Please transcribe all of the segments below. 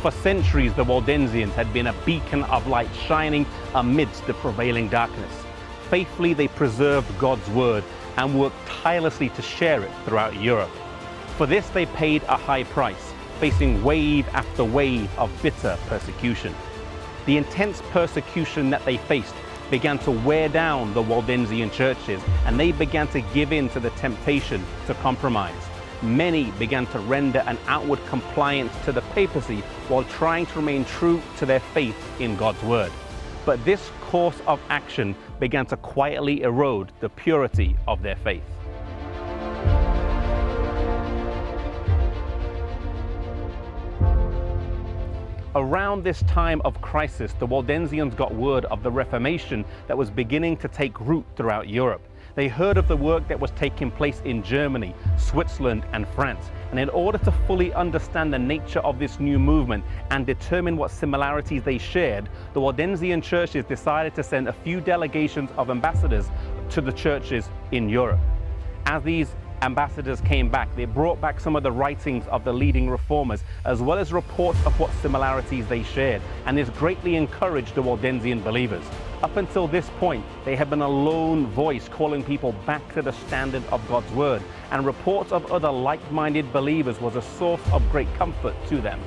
For centuries, the Waldensians had been a beacon of light shining amidst the prevailing darkness. Faithfully, they preserved God's word and worked tirelessly to share it throughout Europe. For this, they paid a high price, facing wave after wave of bitter persecution. The intense persecution that they faced began to wear down the Waldensian churches, and they began to give in to the temptation to compromise. Many began to render an outward compliance to the papacy while trying to remain true to their faith in God's word. But this course of action began to quietly erode the purity of their faith. Around this time of crisis, the Waldensians got word of the Reformation that was beginning to take root throughout Europe. They heard of the work that was taking place in Germany, Switzerland, and France. And in order to fully understand the nature of this new movement and determine what similarities they shared, the Waldensian churches decided to send a few delegations of ambassadors to the churches in Europe. As these ambassadors came back, they brought back some of the writings of the leading reformers, as well as reports of what similarities they shared, and this greatly encouraged the Waldensian believers. Up until this point, they had been a lone voice calling people back to the standard of God's word, and reports of other like-minded believers was a source of great comfort to them.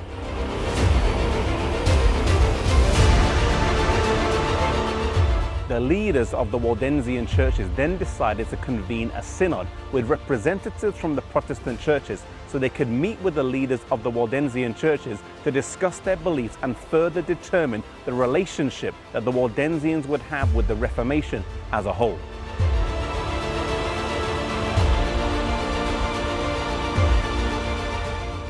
The leaders of the Waldensian churches then decided to convene a synod with representatives from the Protestant churches so they could meet with the leaders of the Waldensian churches to discuss their beliefs and further determine the relationship that the Waldensians would have with the Reformation as a whole.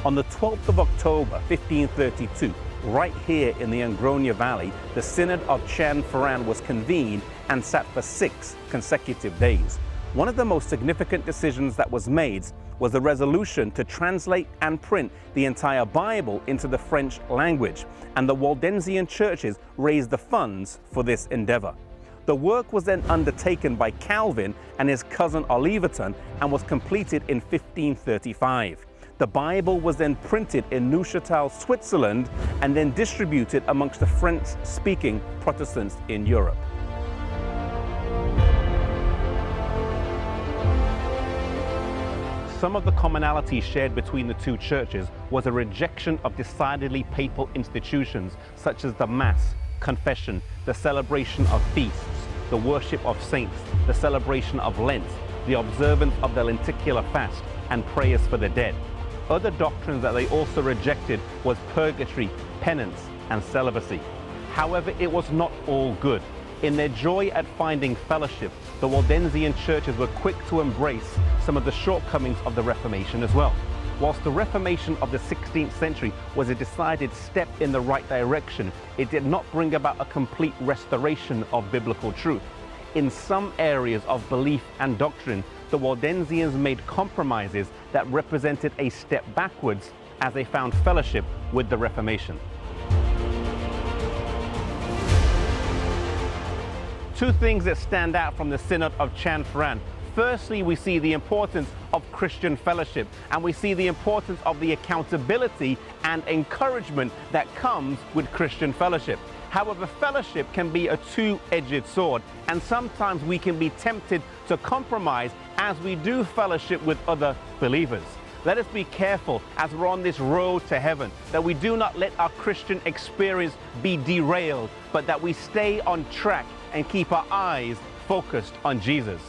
On the 12th of October, 1532, right here in the Angronia Valley, the Synod of Chanforan was convened and sat for 6 consecutive days. One of the most significant decisions that was made was the resolution to translate and print the entire Bible into the French language, and the Waldensian churches raised the funds for this endeavor. The work was then undertaken by Calvin and his cousin Oliverton and was completed in 1535. The Bible was then printed in Neuchâtel, Switzerland, and then distributed amongst the French-speaking Protestants in Europe. Some of the commonalities shared between the two churches was a rejection of decidedly papal institutions such as the Mass, confession, the celebration of feasts, the worship of saints, the celebration of Lent, the observance of the lenticular fast, and prayers for the dead. Other doctrines that they also rejected was purgatory, penance, and celibacy. However, it was not all good. In their joy at finding fellowship, the Waldensian churches were quick to embrace some of the shortcomings of the Reformation as well. Whilst the Reformation of the 16th century was a decided step in the right direction, it did not bring about a complete restoration of biblical truth. In some areas of belief and doctrine, the Waldensians made compromises that represented a step backwards as they found fellowship with the Reformation. Two things that stand out from the Synod of Chanforan. Firstly, we see the importance of Christian fellowship, and we see the importance of the accountability and encouragement that comes with Christian fellowship. However, fellowship can be a two-edged sword, and sometimes we can be tempted to compromise as we do fellowship with other believers. Let us be careful as we're on this road to heaven, that we do not let our Christian experience be derailed, but that we stay on track and keep our eyes focused on Jesus.